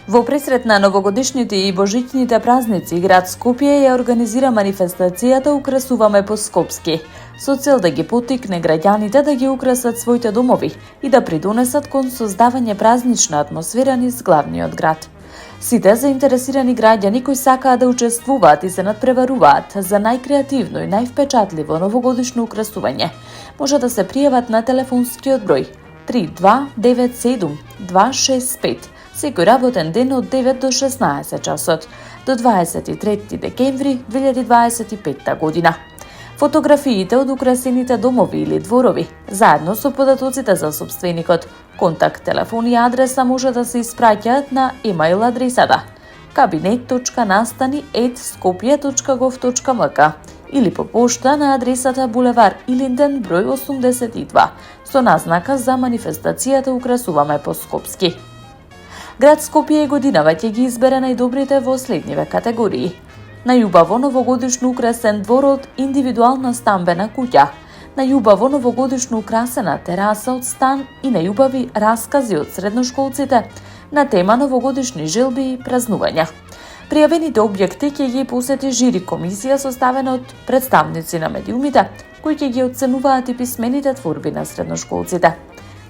Во пресрет на новогодишните и божичните празници, град Скопје ја организира манифестацијата "Украсуваме по скопски", со цел да ги поттикне граѓаните да ги украсат своите домови и да придонесат кон создавање празнична атмосфера низ главниот град. Сите заинтересирани граѓани кои сакаат да учествуваат и се надпреваруваат за најкреативно и највпечатливо новогодишно украсување, може да се пријават на телефонскиот број 3297 265 секој работен ден од 9 до 16 часот до 23 декември 2025 година. Фотографиите од украсените домови или дворови, заедно со податоците за сопственикот, контакт, телефон и адреса може да се испраќаат на емаил адресата cabinet.nastani@skopje.gov.mk или по пошта на адресата булевар Илинден број 82 со назнака за манифестацијата "Украсуваме по скопски". Град Скопје годинава ќе ги избере најдобрите во следниве категории: најубаво новогодишно украсен двор од индивидуална стамбена куќа, најубаво новогодишно украсена тераса од стан и најубави раскази од средношколците на тема новогодишни желби и празнувања. Пријавените објекти ќе ги посети жири комисија составена од представници на медиумите, кои ќе ги оценуваат и писмените творби на средношколците.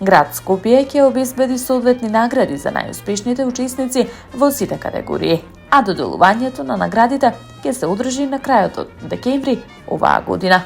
Град Скопје ќе обезбеди соодветни награди за најуспешните учесници во сите категории, а доделувањето на наградите ќе се одржи на крајот од декември оваа година.